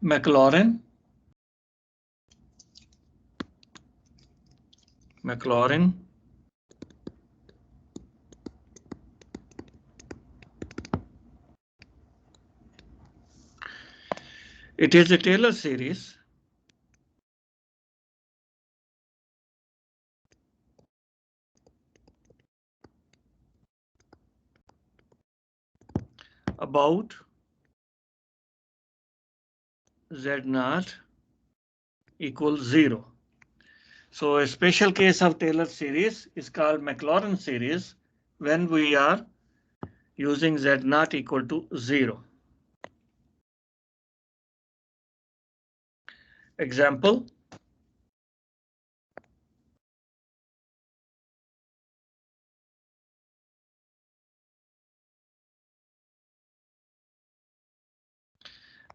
Maclaurin. It is a Taylor series about Z0 equals 0. So a special case of Taylor series is called Maclaurin series when we are using Z0 equal to 0. Example.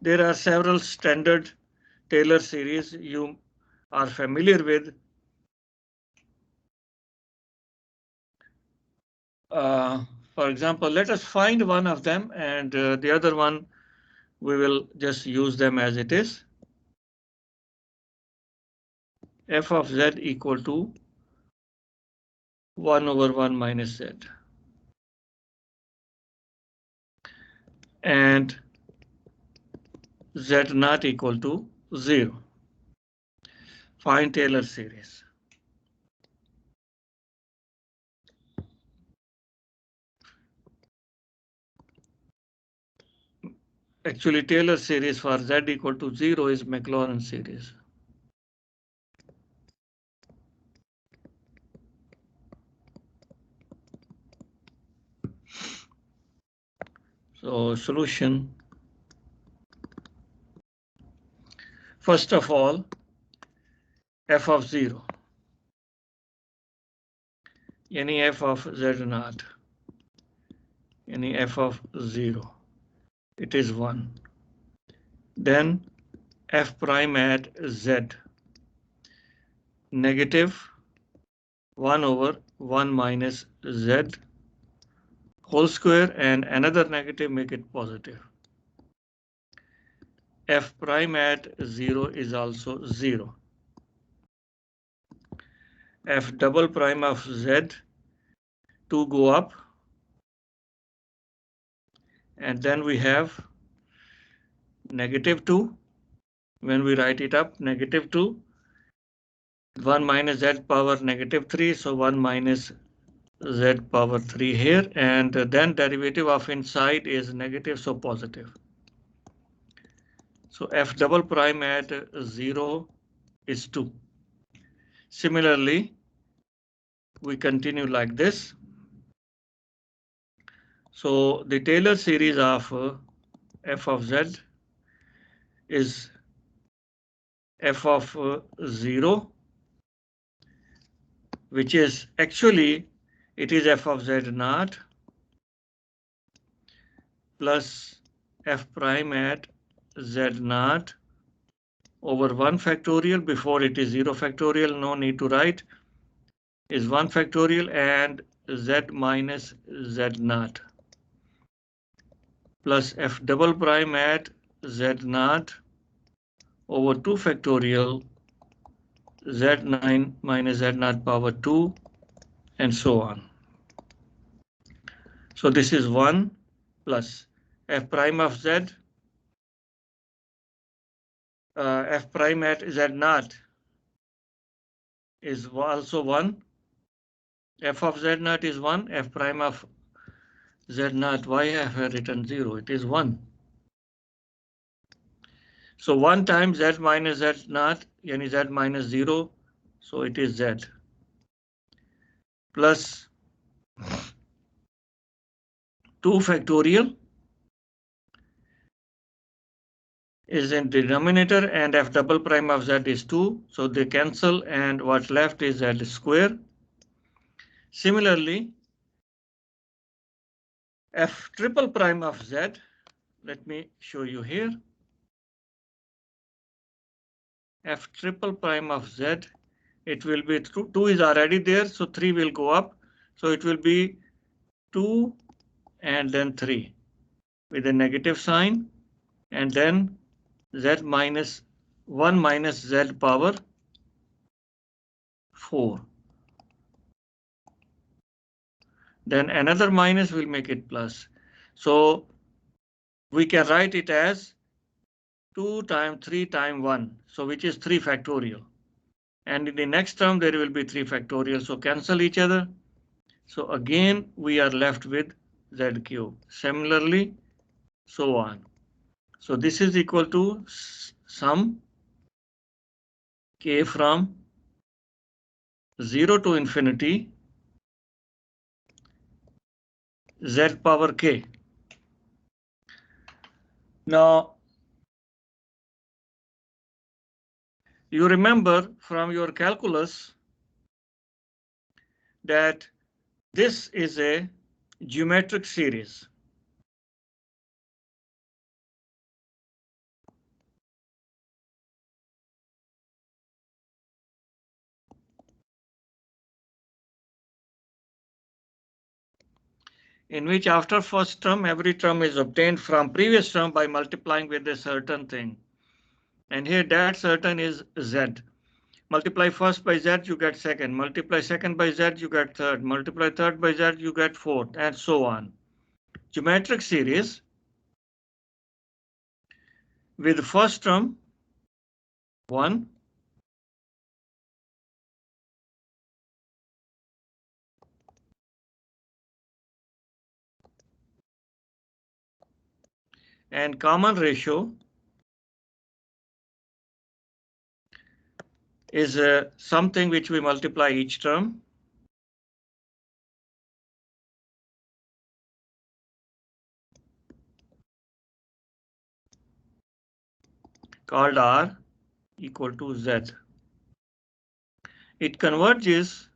There are several standard Taylor series you are familiar with. For example, let us find one of them and the other one we will just use them as it is. F of Z equal to 1 over 1 minus Z. And Z not equal to 0. Find Taylor series. Actually, Taylor series for Z equal to 0 is Maclaurin series. So solution. First of all, f of 0. Any f of Z naught. Any f of 0. It is 1. Then f prime at Z. Negative 1 over 1 minus Z whole square and another negative make it positive. F prime at 0 is also 0. F double prime of Z to go up. And then we have negative 2. When we write it up, negative 2. 1 minus Z power negative 3. So 1 minus Z power 3 here. And then derivative of inside is negative, so positive. So F double prime at 0 is 2. Similarly, we continue like this. So the Taylor series of f of Z is f of 0, which is actually it is f of Z naught plus f prime at Z naught over 1 factorial. Before it is 0 factorial, no need to write, is 1 factorial and Z minus Z naught plus f double prime at Z naught over 2 factorial Z9 minus Z naught power 2 and so on. So this is 1 plus f prime of Z, f prime at Z naught is also 1. F of Z naught is 1, f prime of Z naught, why I have written 0? It is 1. So 1 times Z minus Z naught, yani Z minus 0, so it is Z. Plus 2 factorial is in denominator and f double prime of Z is 2. So they cancel and what's left is Z square. Similarly, f triple prime of Z, let me show you here. F triple prime of Z, it will be 2 is already there, so 3 will go up. So it will be 2 and then 3 with a negative sign and then z minus 1 minus z power 4. Then another minus will make it plus. So we can write it as 2 times 3 times 1. So which is 3 factorial. And in the next term, there will be 3 factorial. So cancel each other. So again, we are left with z cube. Similarly, so on. So this is equal to sum k from 0 to infinity z power k. Now, you remember from your calculus that this is a geometric series. In which after first term, every term is obtained from previous term by multiplying with a certain thing. And here that certain is z. Multiply first by z, you get second. Multiply second by z, you get third. Multiply third by z, you get fourth, and so on. Geometric series with first term 1, and common ratio is something which we multiply each term. Called R equal to Z. It converges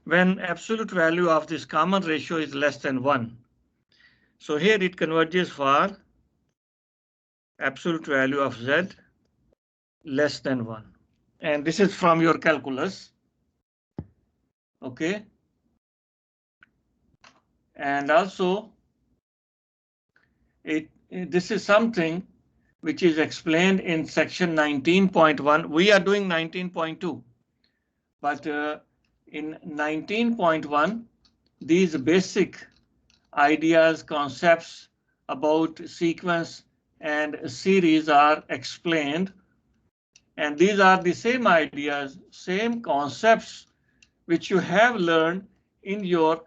when absolute value of this common ratio is less than 1. So here it converges for absolute value of Z less than 1. And this is from your calculus. Okay. And also this is something which is explained in section 19.1. We are doing 19.2, but in 19.1, these basic ideas, concepts about sequence and series are explained. And these are the same ideas, same concepts which you have learned in your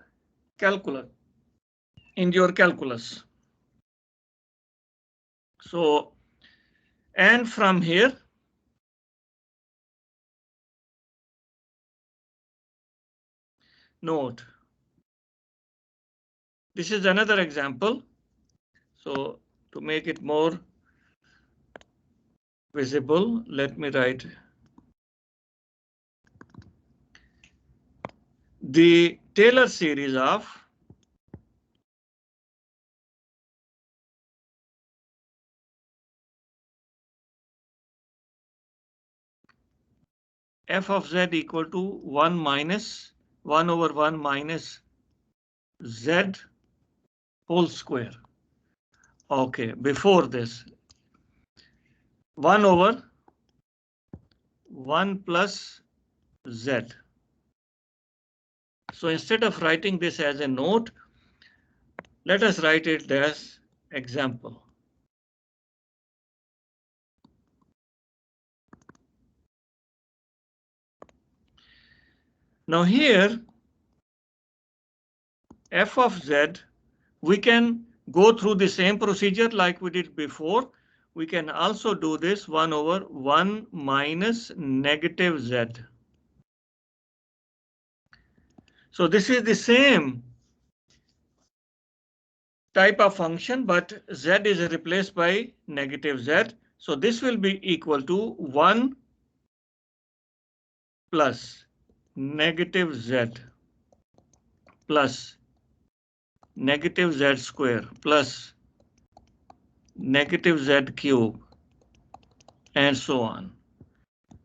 calculus. So, and from here, note, this is another example. So to make it more visible, let me write the Taylor series of f of z equal to 1 over 1 minus z whole square. Okay, before this, 1 over 1 plus z. So instead of writing this as a note, let us write it as example. Now here, f of z, we can go through the same procedure like we did before. We can also do this 1 over 1 minus negative z. So this is the same type of function, but z is replaced by negative z. So this will be equal to 1 plus negative z plus negative z square plus negative z cube and so on.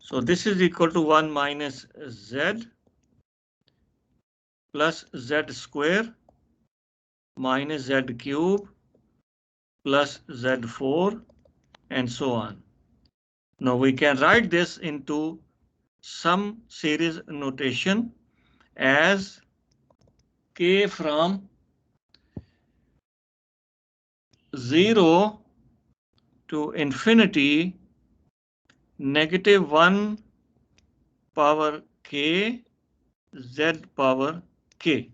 So this is equal to 1 minus z plus z square minus z cube plus z4 and so on. Now we can write this into some series notation as k from 0 to infinity negative 1 power k z power k.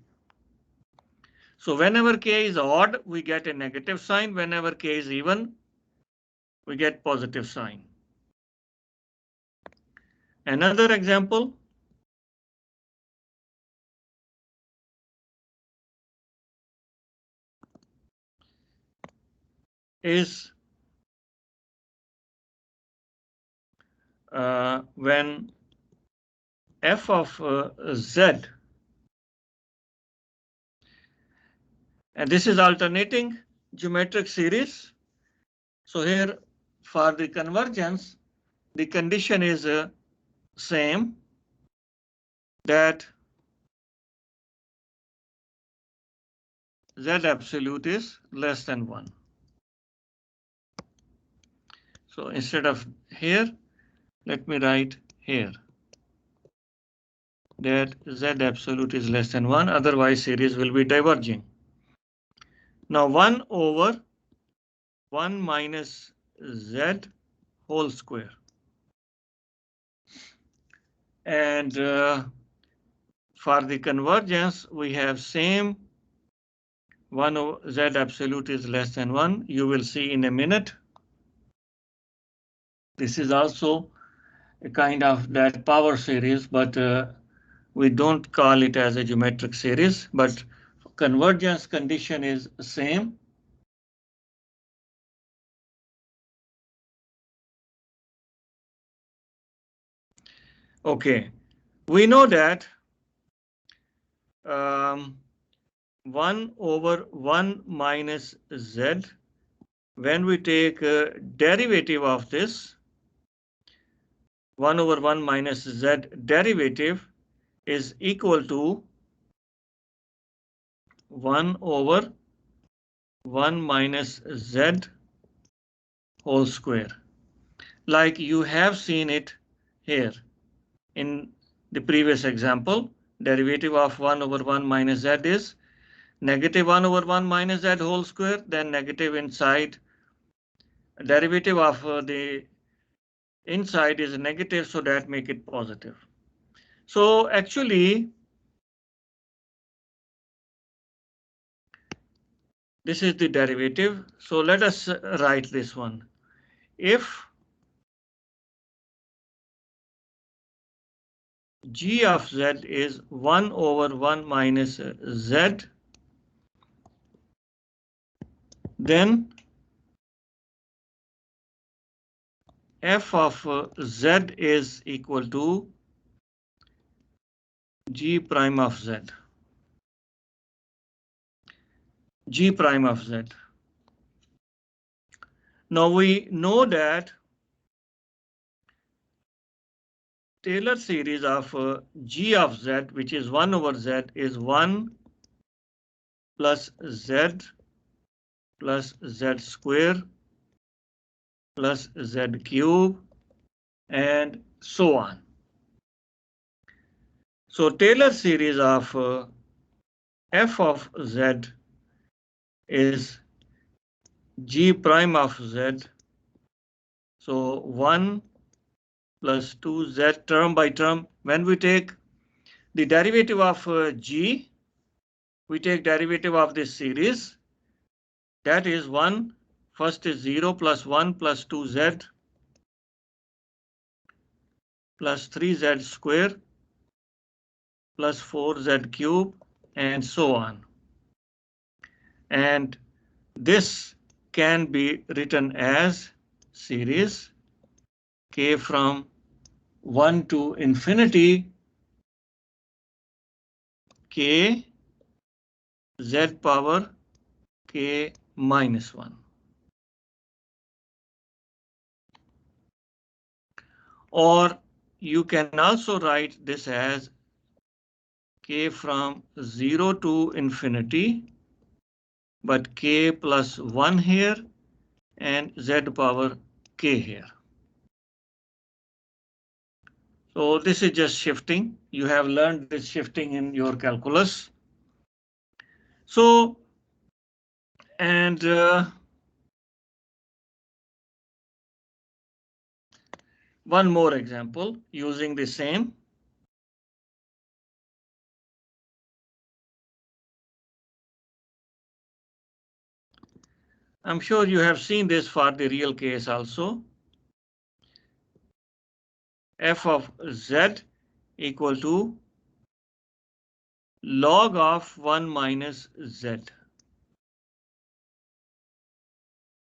So whenever k is odd, we get a negative sign. Whenever k is even, we get positive sign. Another example is when f of z, and this is alternating geometric series. So here for the convergence, the condition is same, that z absolute is less than 1. So instead of here, let me write here that z absolute is less than 1, otherwise series will be diverging. Now 1 over 1 minus z whole square. And for the convergence, we have same 1 over z absolute is less than 1. You will see in a minute. This is also a kind of that power series, but we don't call it as a geometric series, but convergence condition is same. Okay, we know that 1 over 1 minus z, when we take a derivative of this, 1 over 1 minus z derivative is equal to 1 over 1 minus z whole square. Like you have seen it here in the previous example, derivative of 1 over 1 minus z is negative 1 over 1 minus z whole square, then negative inside. Derivative of the inside is negative, so that make it positive. So actually, this is the derivative. So let us write this one. If g of z is 1 over 1 minus z, then f of z is equal to g prime of z. G prime of z. Now we know that Taylor series of g of z, which is 1 over z, is 1 plus z plus z square plus z cube and so on. So Taylor series of f of z is g prime of z. So 1 plus 2z term by term. When we take the derivative of g, we take derivative of this series. That is 1. First is 0 plus 1 plus 2z plus 3z square plus 4z cube and so on. And this can be written as series k from 1 to infinity k z power k minus 1. Or you can also write this as k from 0 to infinity, but k plus 1 here and z power k here. So this is just shifting. You have learned this shifting in your calculus. So, and one more example using the same. I'm sure you have seen this for the real case also. F of z equal to log of 1 minus z.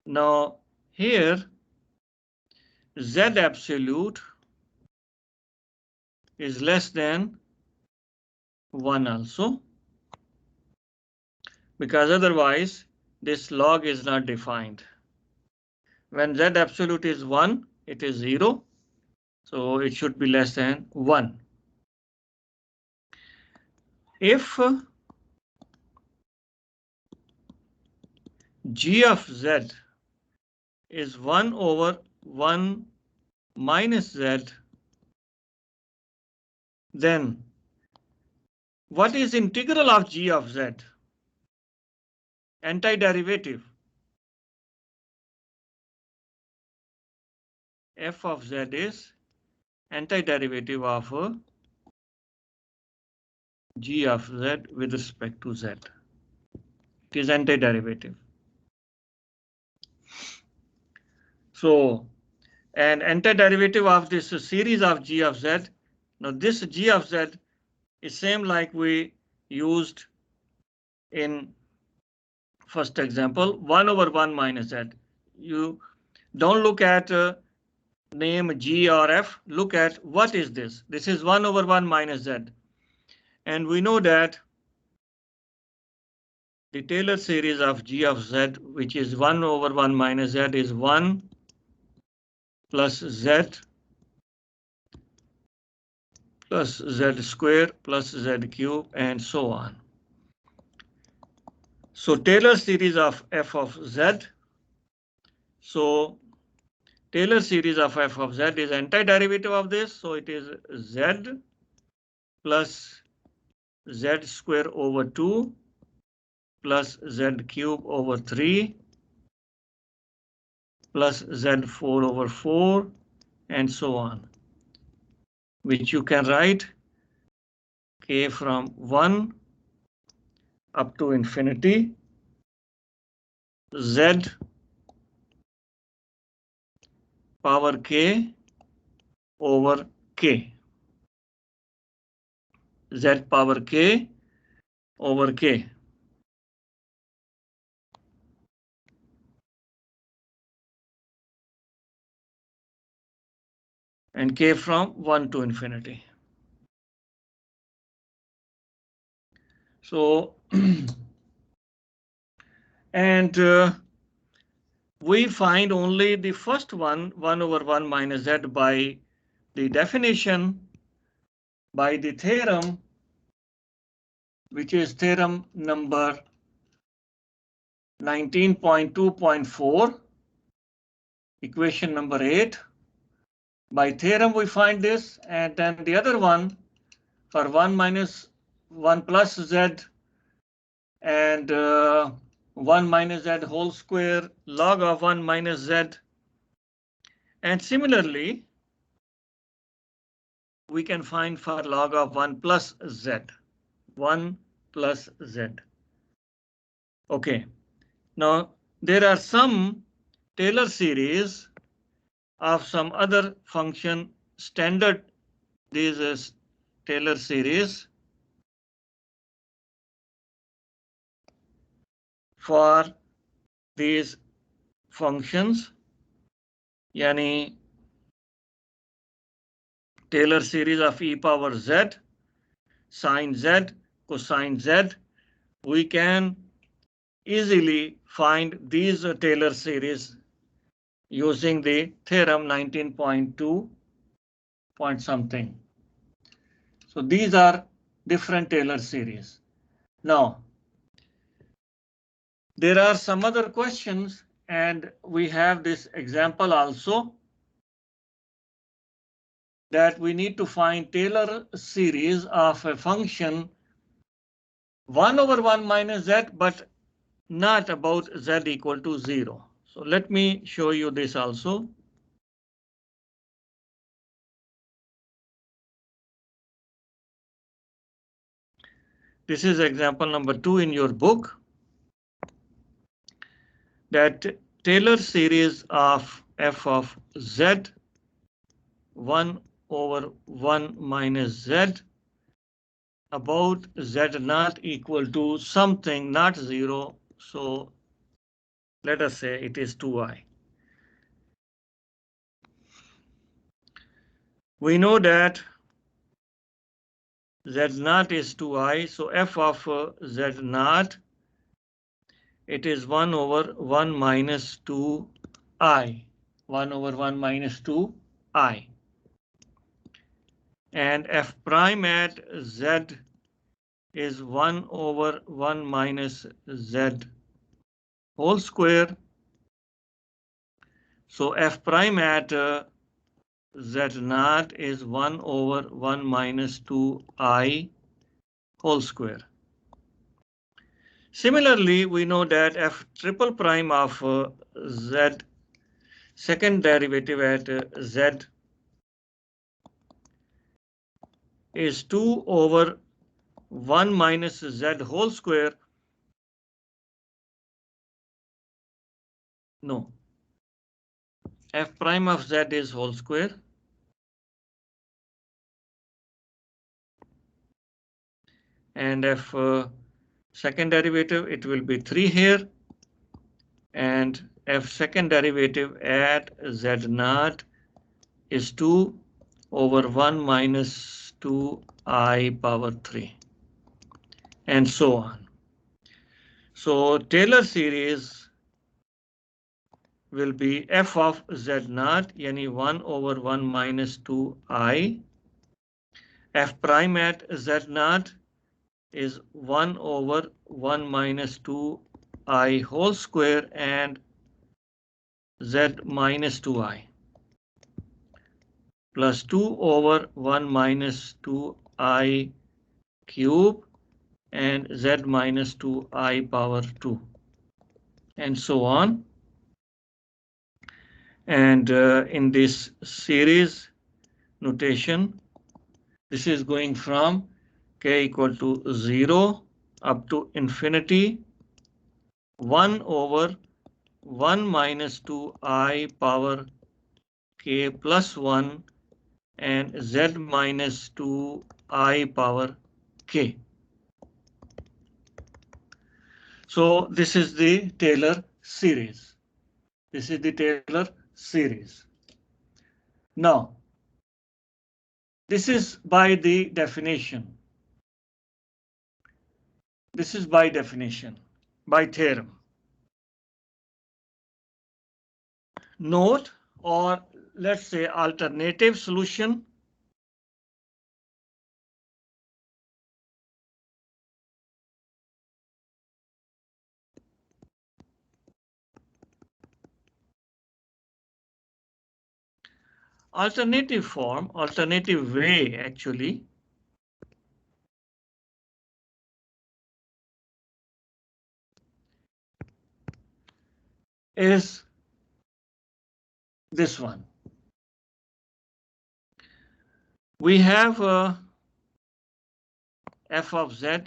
Now here z absolute is less than 1 also, because otherwise this log is not defined. When z absolute is 1, it is 0, so it should be less than 1. If g of z is 1 over 1 minus z, then what is integral of g of z? Antiderivative. F of z is antiderivative of g of z with respect to z. It is antiderivative. So, an antiderivative of this series of g of z. Now this g of z is same like we used in first example, 1 over 1 minus z. You don't look at name g or f, look at what is this. This is 1 over 1 minus z. And we know that the Taylor series of g of z, which is 1 over 1 minus z, is 1 plus z plus z square plus z cube and so on. So Taylor series of f of z. So Taylor series of f of z is antiderivative of this. So it is z plus z square over 2 plus z cube over 3 plus z4 over 4 and so on, which you can write k from 1 up to infinity z power k over k, z power k over k. And k from 1 to infinity. So, and we find only the first one, 1 over 1 minus z, by the definition, by the theorem, which is theorem number 19.2.4, equation number 8. By theorem we find this, and then the other one for 1 minus 1 plus z and 1 minus z whole square log of 1 minus z. And similarly, we can find for log of 1 plus z. 1 plus z. OK, now there are some Taylor series of some other function standard. This is Taylor series for these functions, yani Taylor series of e power z, sine z, cosine z. We can easily find these Taylor series using the theorem 19.2 point something. So these are different Taylor series. Now, there are some other questions, and we have this example also that we need to find Taylor series of a function 1 over 1 minus z, but not about z equal to 0. So let me show you this also. This is example number 2 in your book. That Taylor series of f of z 1 over 1 minus z about z not equal to something not 0. So let us say it is 2i. We know that z naught is 2i, so f of z naught, it is 1 over 1 minus 2i. 1 over 1 minus 2i. And f prime at z is 1 over 1 minus z whole square. So f prime at z naught is 1 over 1 minus 2i whole square. Similarly, we know that f triple prime of z second derivative at z is 2 over 1 minus z whole square. No. F prime of z is whole square. And f second derivative, it will be 3 here. And f second derivative at z naught is 2 over 1 minus 2i power 3. And so on. So Taylor series will be f of z naught, yani 1 over 1 minus 2i. F prime at z naught is 1 over 1 minus 2i whole square and z minus 2i plus 2 over 1 minus 2i cube and z minus 2i power 2 and so on. And in this series notation, this is going from k equal to 0 up to infinity, 1 over 1 minus 2i power k plus 1 and z minus 2i power k. So this is the Taylor series. This is the Taylor series. Now, this is by the definition. This is by definition, by theorem. Note, or let's say alternative solution. Alternative form, alternative way actually, is this one. We have f of z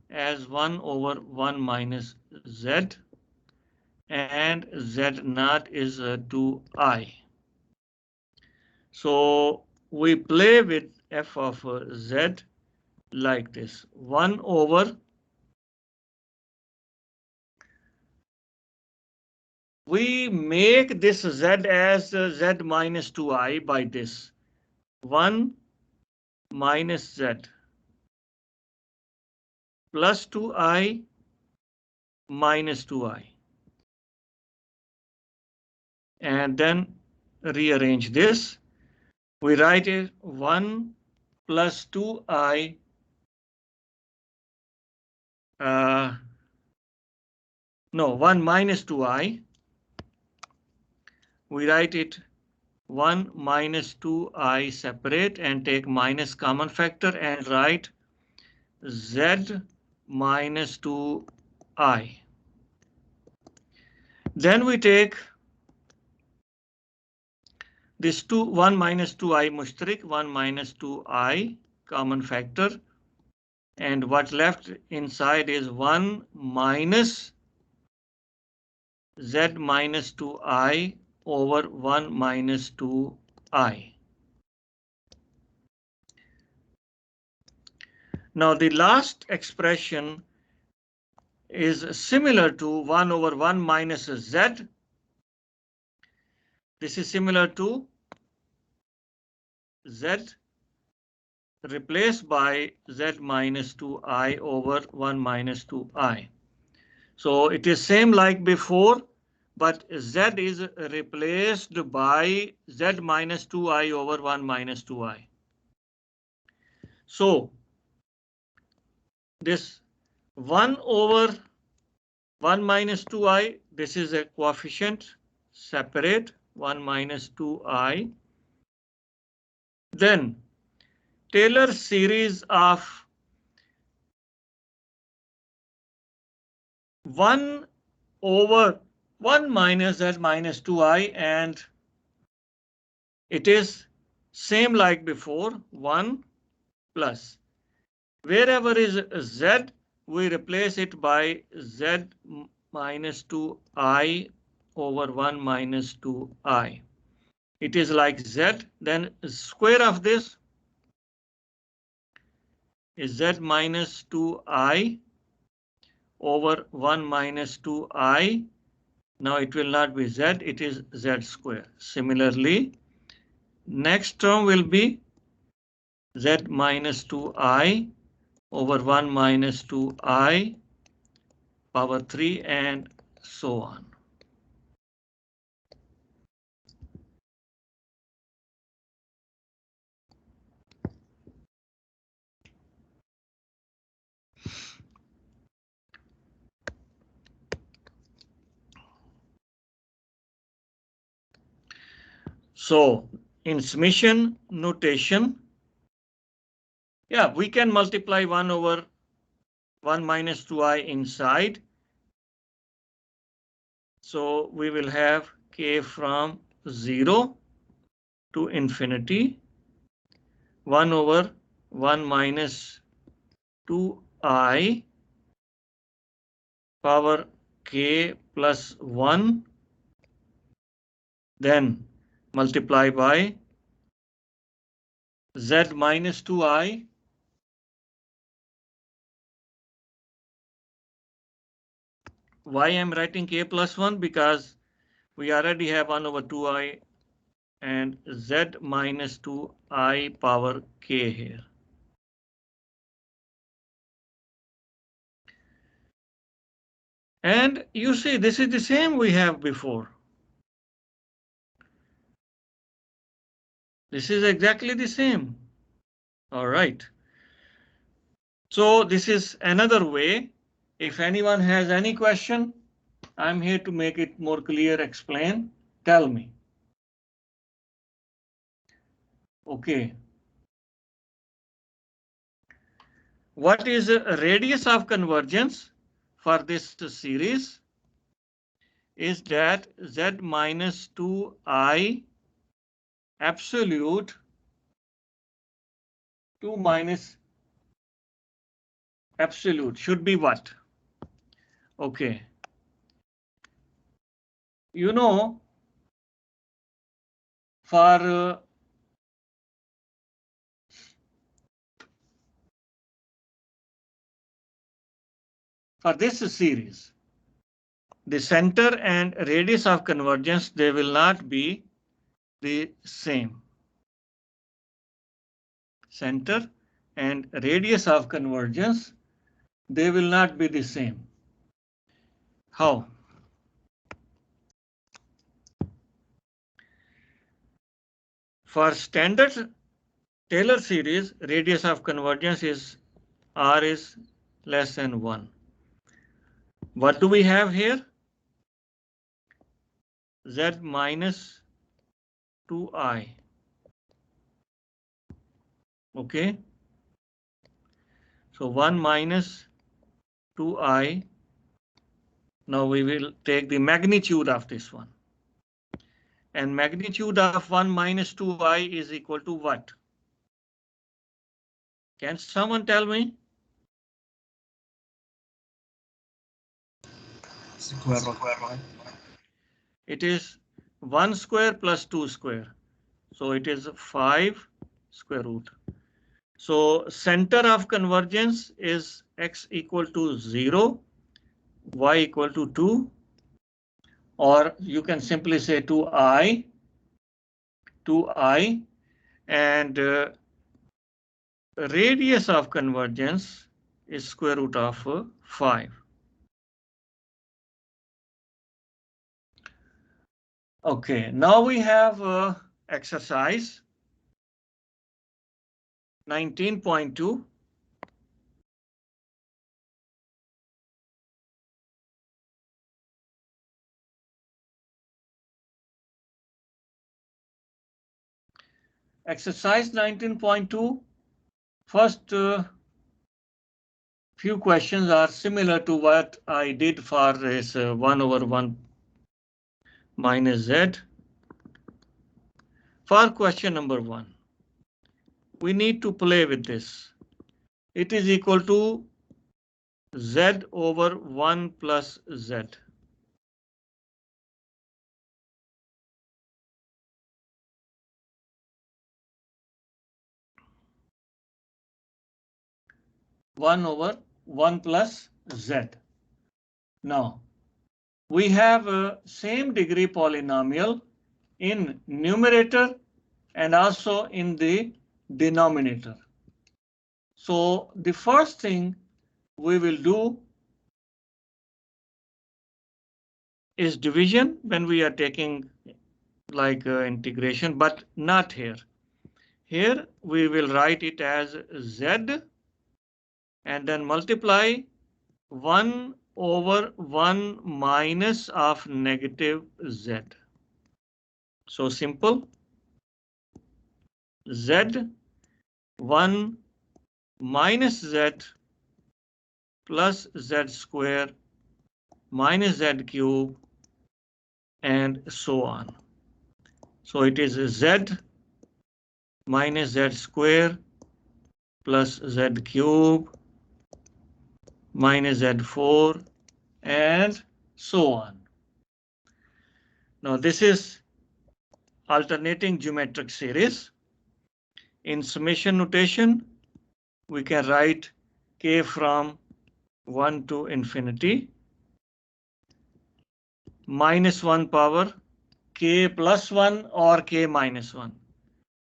as 1 over 1 minus z and z naught is 2i. So we play with f of z like this, 1 over, we make this z as z minus 2i by this, 1 minus z plus 2i minus 2i. And then rearrange this. We write it 1 plus 2i no, 1 minus 2i. We write it 1 minus 2i separate and take minus common factor and write z minus 2i. Then we take this 1 minus 2i mushtarik, 1 minus 2i common factor, and what left inside is 1 minus z minus 2i over 1 minus 2i. Now the last expression is similar to 1 over 1 minus z. This is similar to z replaced by z minus 2i over 1 minus 2i. So it is same like before, but z is replaced by z minus 2i over 1 minus 2i. So this 1 over 1 minus 2i, this is a coefficient, separate 1 minus 2i. Then Taylor series of 1 over 1 minus z minus 2i, and it is same like before, 1 plus. Wherever is z, we replace it by z minus 2i over 1 minus 2i. It is like z, then square of this is z minus 2i over 1 minus 2i. Now it will not be z, it is z square. Similarly, next term will be z minus 2i over 1 minus 2i power 3 and so on. So in summation notation, yeah, we can multiply 1 over 1 minus 2i inside. So we will have k from 0 to infinity, 1 over 1 minus 2i power k plus 1, then multiply by z minus 2i why I'm writing k plus 1, because we already have 1 over 2i and z minus 2i power k here. And you see, this is the same we have before. This is exactly the same. All right. So this is another way. If anyone has any question, I'm here to make it more clear, explain, tell me. Okay. What is the radius of convergence for this series? Is that z minus 2i absolute 2 minus absolute should be what? Okay. You know, for this series, the center and radius of convergence, they will not be the same. Center and radius of convergence, they will not be the same. How? For standard Taylor series, radius of convergence is r is less than 1. What do we have here? Z minus 2i. Okay. So 1 minus 2i. Now we will take the magnitude of this one. And magnitude of 1 minus 2i is equal to what? Can someone tell me? Square root. It is 1 square plus 2 square. So it is 5 square root. So center of convergence is x equal to 0, y equal to 2, or you can simply say 2i, and radius of convergence is square root of 5. Okay, now we have exercise 19.2. Exercise 19.2. First few questions are similar to what I did for this 1 over 1 minus z. For question number 1, we need to play with this. It is equal to z over 1 plus z. One over 1 plus z. Now, we have a same degree polynomial in numerator and also in the denominator. So the first thing we will do is division when we are taking like integration, but not here. Here we will write it as z and then multiply 1 over 1 minus of negative z. So simple. Z 1 minus z plus z square minus z cube and so on. So it is z minus z square plus z cube minus z4 and so on. Now this is alternating geometric series. In summation notation, we can write k from 1 to infinity minus 1 power k plus 1 or k minus 1.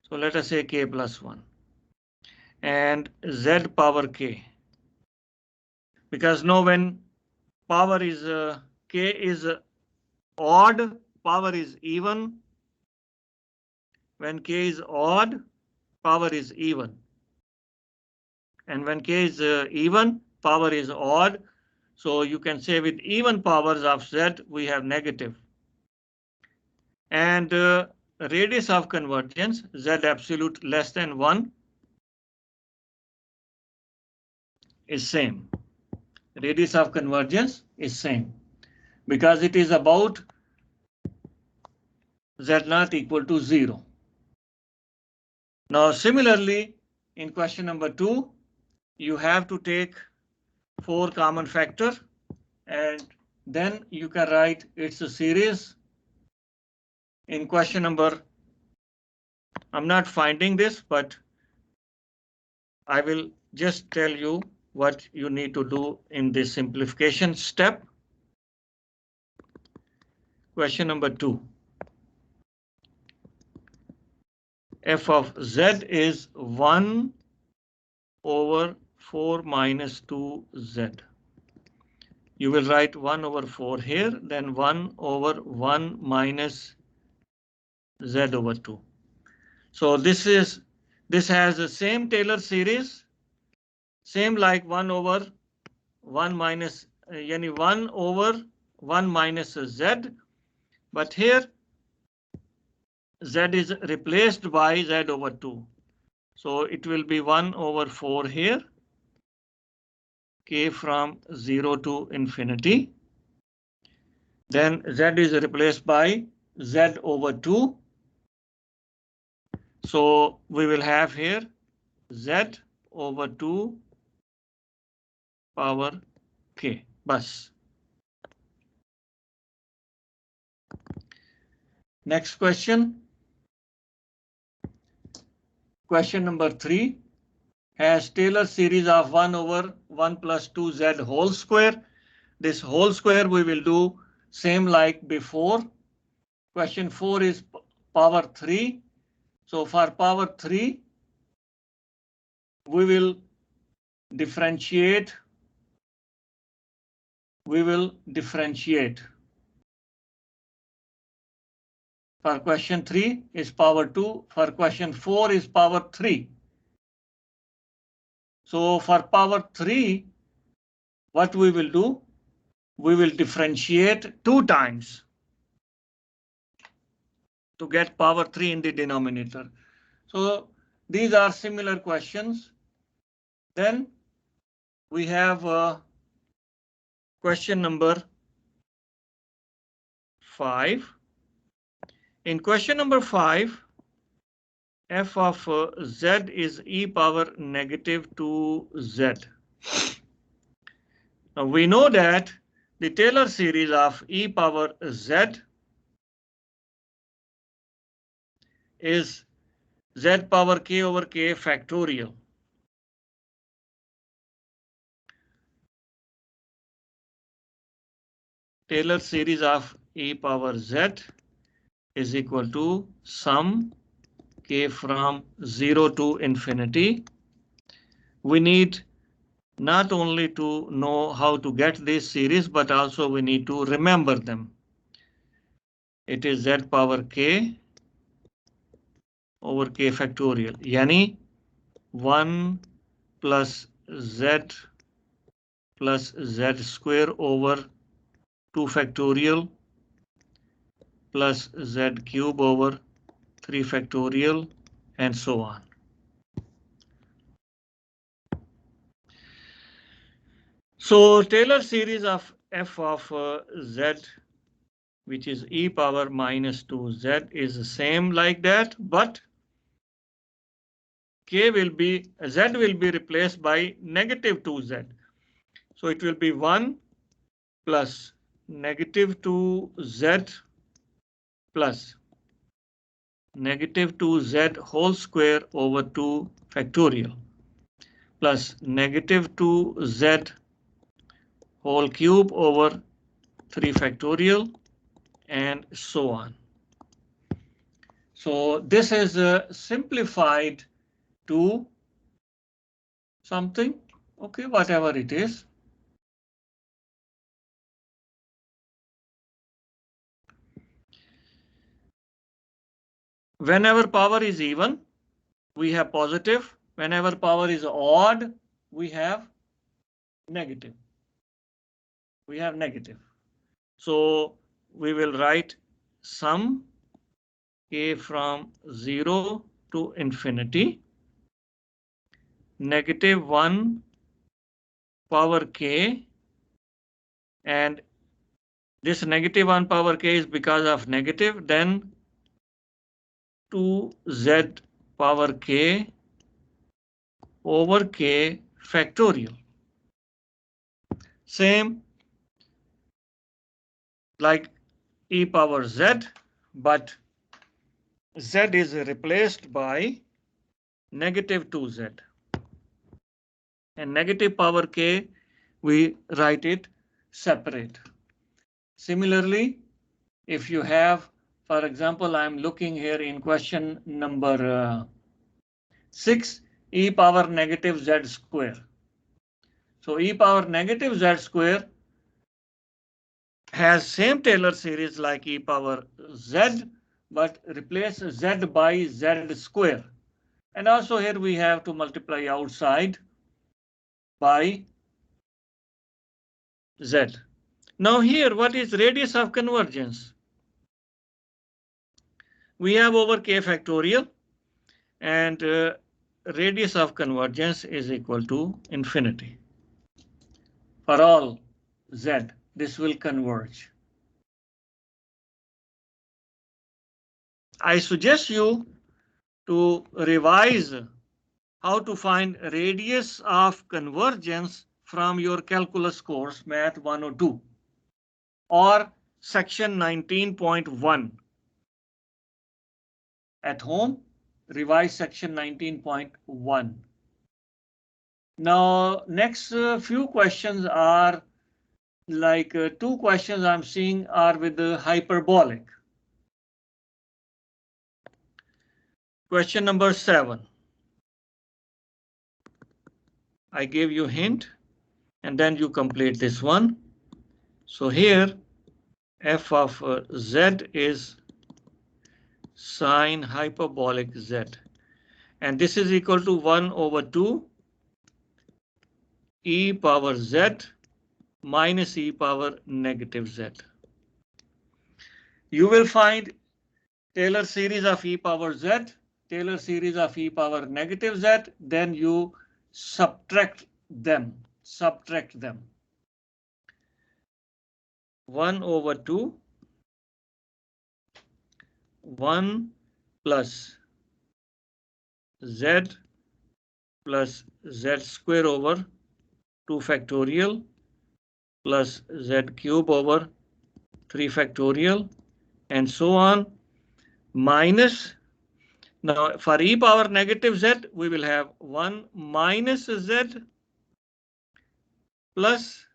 So let us say k plus 1 and z power k. Because now when power is k is odd, power is even. When k is odd, power is even. And when k is even, power is odd. So you can say with even powers of z, we have negative. And radius of convergence, z absolute less than 1, is same. Radius of convergence is same because it is about z not equal to 0. Now similarly, in question number 2, you have to take 4 common factor and then you can write it's a series. In question number, I'm not finding this, but I will just tell you what you need to do in this simplification step. Question number 2. F of z is 1 over 4 minus 2z. You will write 1 over 4 here, then 1 over 1 minus z over 2. So this has the same Taylor series, same like 1 over 1 minus, yani 1 over 1 minus z, but here z is replaced by z over 2. So it will be 1 over 4 here, k from 0 to infinity. Then z is replaced by z over 2. So we will have here z over 2 power k bus. Next question. Question number 3 has Taylor series of 1 over 1 plus 2z whole square. This whole square we will do same like before. Question 4 is power 3. So for power 3, we will differentiate. For question 3 is power 2. For question 4 is power 3. So for power 3, what we will do? We will differentiate 2 times to get power 3 in the denominator. So these are similar questions. Then we have question number 5. In question number 5, f of z is e power negative 2z. Now we know that the Taylor series of e power z is z power k over k factorial. Taylor series of e power z is equal to sum k from 0 to infinity. We need not only to know how to get this series, but also we need to remember them. It is z power k over k factorial, yani 1 plus z plus z square over 2 factorial plus z cube over 3 factorial and so on. So Taylor series of f of z, which is e power minus 2z, is the same like that, but z will be replaced by negative 2z. So it will be 1 plus negative 2z plus negative 2z whole square over 2 factorial plus negative 2z whole cube over 3 factorial and so on. So this is simplified to something, okay, whatever it is. Whenever power is even, we have positive. Whenever power is odd, we have negative. So we will write sum k from 0 to infinity, negative 1 power k, and this negative 1 power k is because of negative, then 2z power k over k factorial. Same like e power z, but z is replaced by negative 2z. And negative power k, we write it separate. Similarly, if you have, for example, I'm looking here in question number 6, e power negative z square. So e power negative z square has same Taylor series like e power z, but replace z by z square. And also here we have to multiply outside by z. Now here, what is radius of convergence? We have over k factorial, and radius of convergence is equal to infinity. For all z, this will converge. I suggest you to revise how to find radius of convergence from your calculus course, Math 102, or section 19.1. At home, revise section 19.1. Now, next few questions are like two questions I'm seeing are with the hyperbolic. Question number 7. I gave you a hint and then you complete this one. So here f of z is sine hyperbolic z, and this is equal to 1 over 2 e power z minus e power negative z. You will find Taylor series of e power z, Taylor series of e power negative z, then you subtract them. 1 over 2, 1 plus z plus z square over 2 factorial plus z cube over 3 factorial and so on, minus, now for e power negative z we will have 1 minus z plus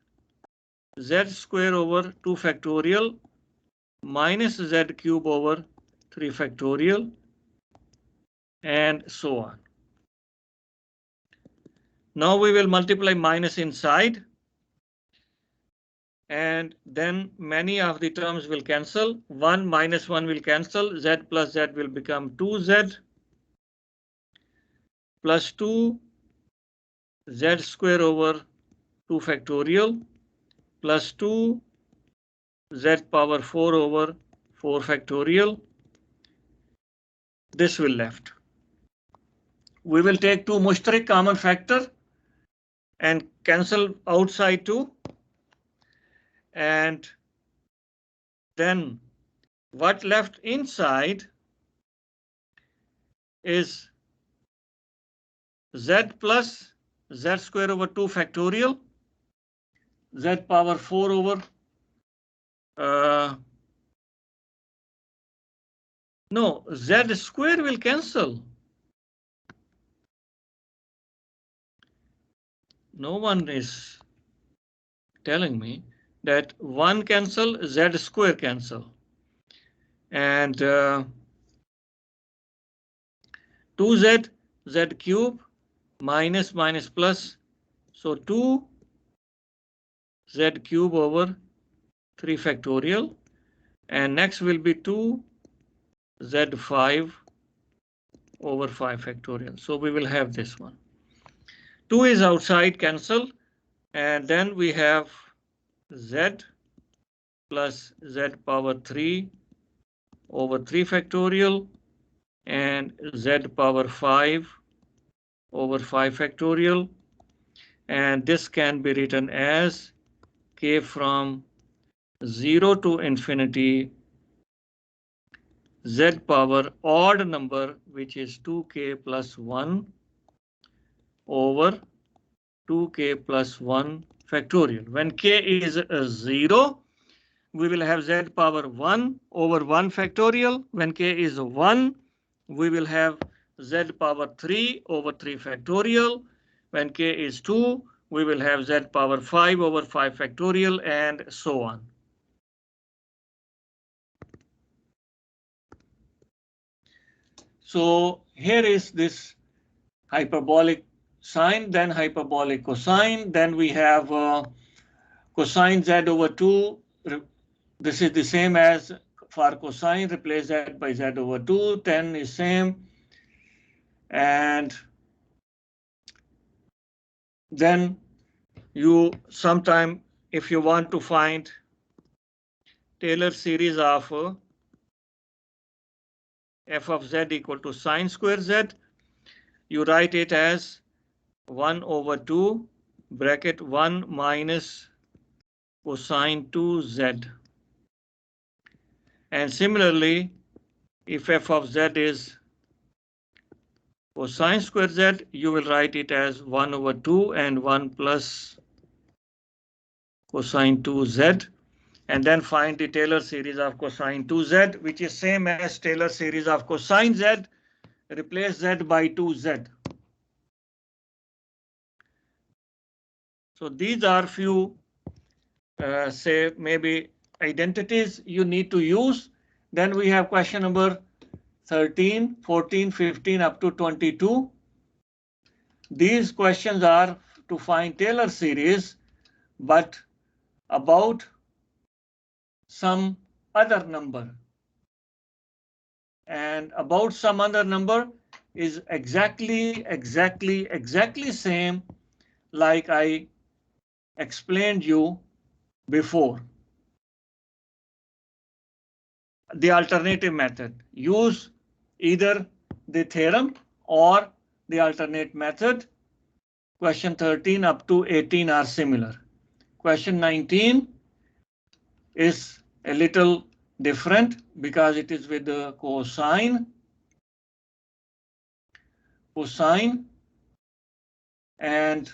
z square over 2 factorial minus z cube over 3 factorial and so on. Now we will multiply minus inside, and then many of the terms will cancel. 1 minus 1 will cancel. Z plus z will become 2z plus 2 z square over 2 factorial plus 2 z power 4 over 4 factorial. This will left. We will take 2 mushtarak common factor and cancel outside 2. And then what left inside is z plus z square over 2 factorial, z power 4 over no, z square will cancel. No one is telling me that 1 cancel, z square cancel, and 2z, z cube minus minus plus, so 2 z cube over 3 factorial, and next will be 2 z5 over 5 factorial. So we will have this one. 2 is outside, cancel, and then we have z plus z power 3 over 3 factorial and z power 5 over 5 factorial, and this can be written as k from 0 to infinity z power odd number, which is 2k plus 1 over 2k plus 1 factorial. When k is 0, we will have z power 1 over 1 factorial. When k is 1, we will have z power 3 over 3 factorial. When k is 2, we will have z power 5 over 5 factorial and so on. So here is this hyperbolic sine, then hyperbolic cosine, then we have cosine z over 2. This is the same as for cosine, replace that by z over 2. 10 is same. And then you sometime, if you want to find Taylor series of f of z equal to sine square z, you write it as 1 over 2 bracket 1 minus cosine 2z. And similarly, if f of z is cosine square z, you will write it as 1 over 2 and 1 plus cosine 2z. And then find the Taylor series of cosine 2z, which is same as Taylor series of cosine z. Replace z by 2z. So these are few, say maybe identities you need to use. Then we have question number 13, 14, 15 up to 22. These questions are to find Taylor series, but about some other number. And about some other number is exactly same like I explained you before. The alternative method. Use either the theorem or the alternate method. Question 13 up to 18 are similar. Question 19 is a little different because it is with the cosine, and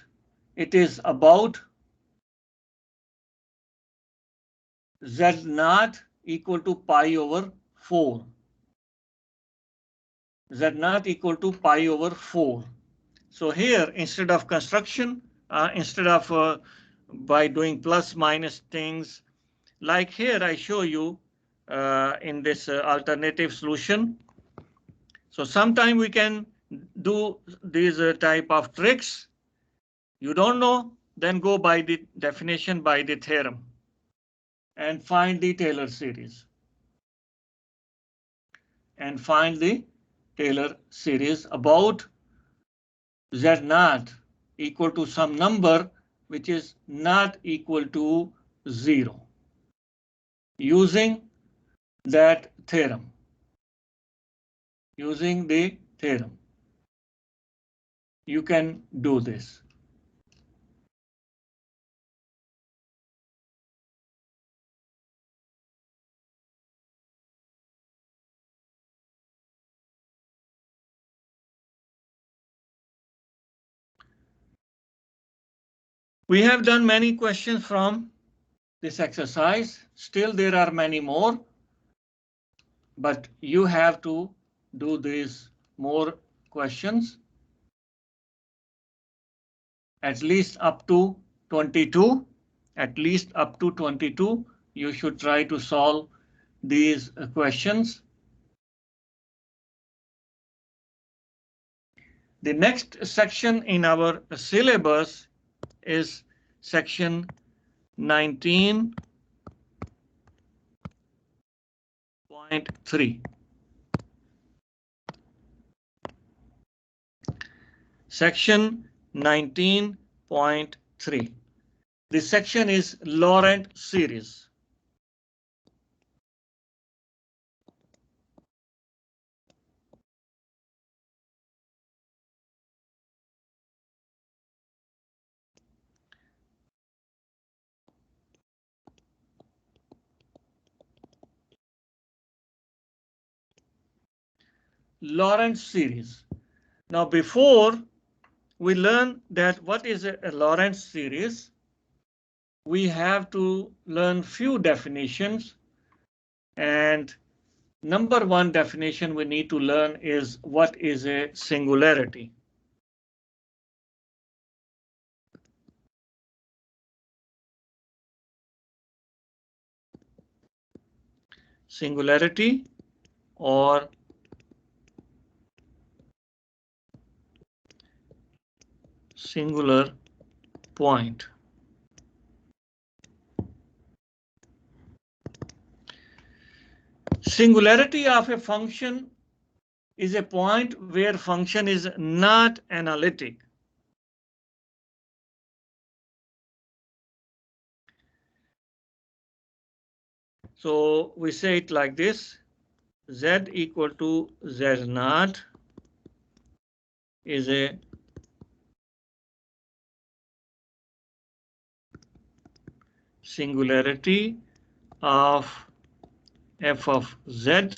it is about z naught equal to pi over 4. Z naught equal to pi over 4. So here, instead of construction, instead of by doing plus minus things, like here I show you in this alternative solution. So sometime we can do these type of tricks. You don't know, then go by the definition, by the theorem, and find the Taylor series. And find the Taylor series about z naught equal to some number which is not equal to 0. Using that theorem. Using the theorem. You can do this. We have done many questions from this exercise. Still there are many more, but you have to do these more questions. At least up to 22. At least up to 22. You should try to solve these questions. The next section in our syllabus is section 19.3. Section 19.3. This section is Laurent series. Laurent series. Now, before we learn that what is a Laurent series, we have to learn few definitions. And number one definition we need to learn is what is a singularity. Singularity or singular point. Singularity of a function is a point where function is not analytic. So we say it like this: z equal to z naught is a singularity of f of z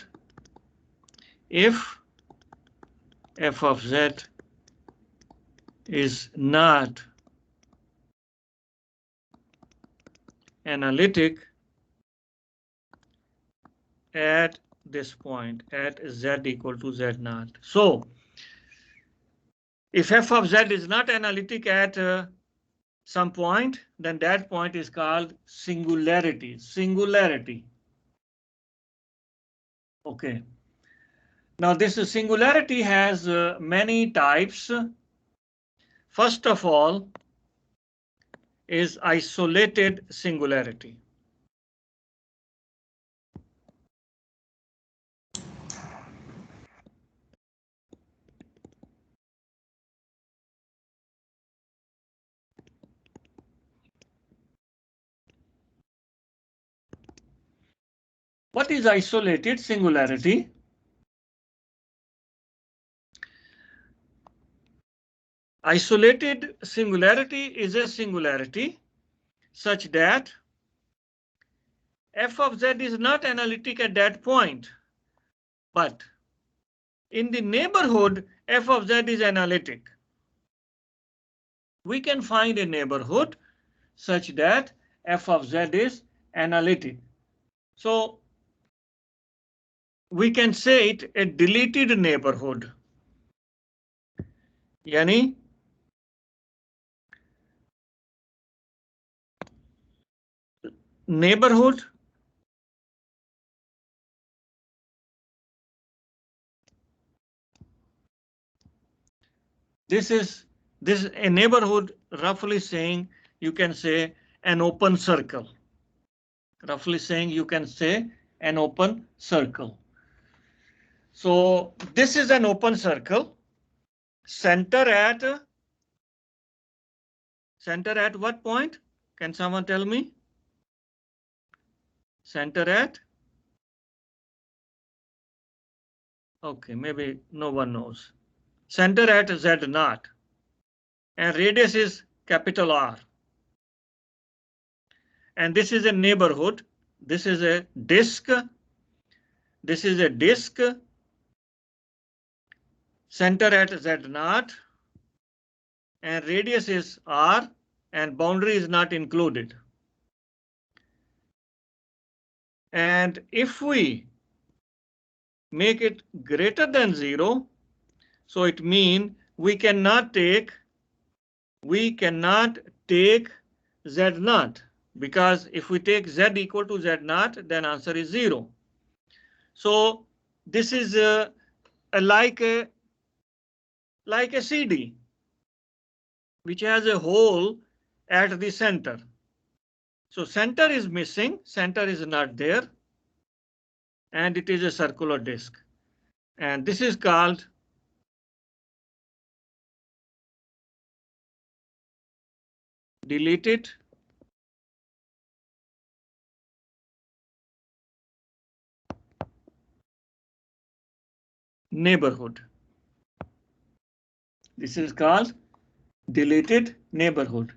if f of z is not analytic at this point at z equal to z naught. So if f of z is not analytic at some point, then that point is called singularity. Singularity. Okay. Now this singularity has many types. First of all is isolated singularity. What is isolated singularity? Isolated singularity is a singularity such that f of z is not analytic at that point, but in the neighborhood f of z is analytic. We can find a neighborhood such that f of z is analytic. So we can say it a deleted neighborhood. Yani neighborhood this is a neighborhood, roughly saying you can say an open circle. Roughly saying you can say an open circle. So this is an open circle. Center at what point? Can someone tell me? Center at? Okay, maybe no one knows. Center at z naught. And radius is capital R. And this is a neighborhood. This is a disk. This is a disk. Center at z naught. And radius is R. And boundary is not included. And if we make it greater than 0, so it means we cannot take z naught, because if we take z equal to z naught, then answer is 0. So this is like a CD which has a hole at the center. So center is missing, center is not there, and it is a circular disk. And this is called deleted neighborhood. This is called deleted neighborhood.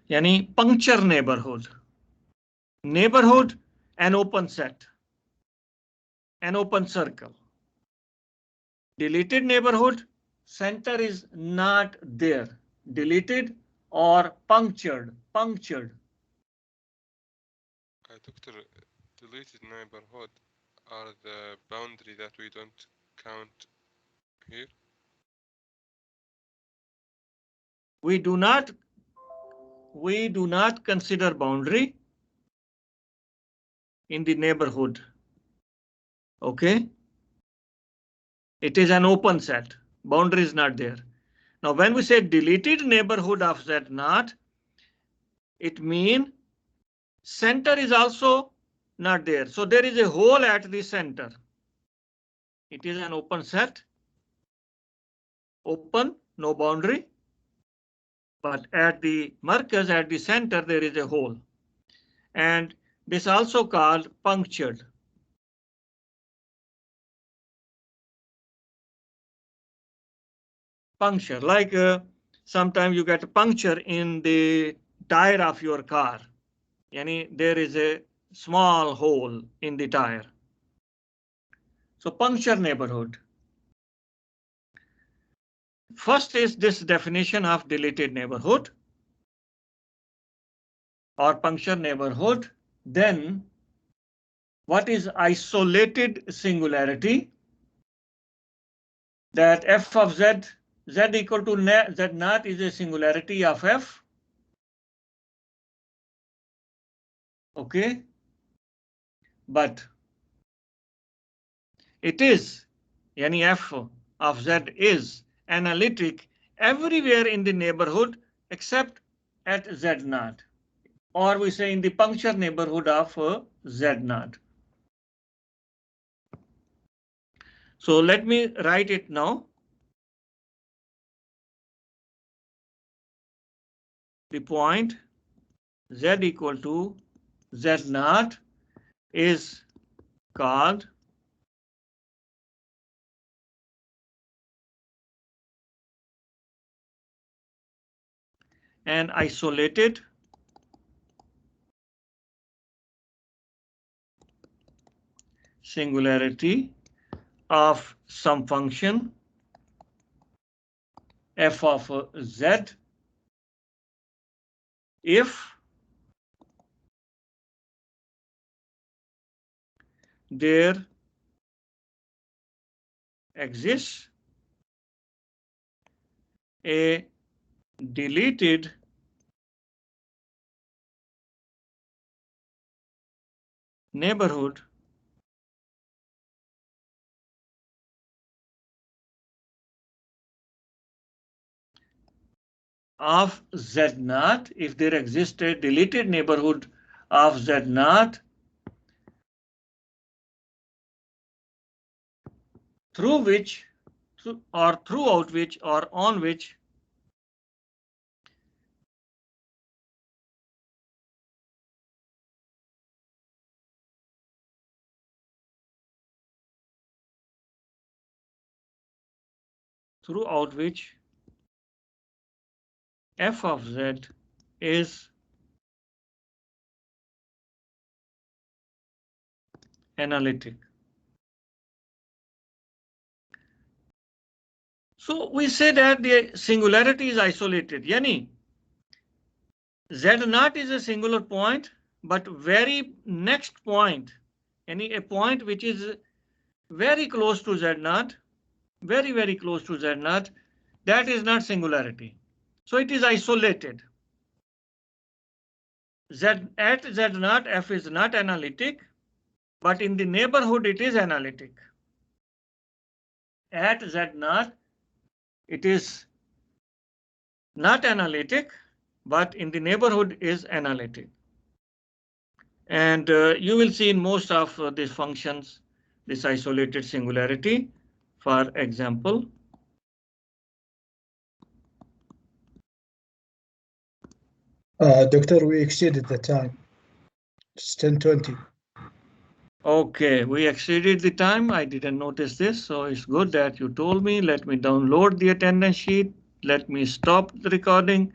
यानी puncture neighborhood. Neighborhood, an open set, an open circle. Deleted neighborhood, center is not there. Deleted or punctured. Doctor, deleted neighborhood are the boundary that we don't count here? We do not consider boundary in the neighborhood. Okay. It is an open set. Boundary is not there. Now, when we say deleted neighborhood of Z0, it means center is also not there. So there is a hole at the center. It is an open set. Open, no boundary. But at the markers at the center, there is a hole. And this is also called punctured. Puncture, like sometimes you get a puncture in the tire of your car. Yani there is a small hole in the tire. So puncture neighborhood. First is this definition of deleted neighborhood or puncture neighborhood. Then what is isolated singularity? That f of z, z equal to z naught is a singularity of f. Okay. But it is, yani f of z is analytic everywhere in the neighborhood except at z naught, or we say in the puncture neighborhood of z naught. So let me write it now. The point z equal to z naught is called an isolated singularity of some function f of z if there exists a deleted neighborhood of z naught, if there exists a deleted neighborhood of z naught through which or throughout which or on which throughout which f of z is analytic. So we say that the singularity is isolated. Yani z naught is a singular point, but very next point, any a point which is very close to z naught, very close to z naught, that is not singularity. So it is isolated. Z at z naught f is not analytic, but in the neighborhood it is analytic. At z naught it is not analytic, but in the neighborhood is analytic. And you will see in most of these functions this isolated singularity. For example, Doctor, we exceeded the time. It's 10:20. okay, we exceeded the time. I didn't notice this, so it's good that you told me. Let me download the attendance sheet. Let me stop the recording.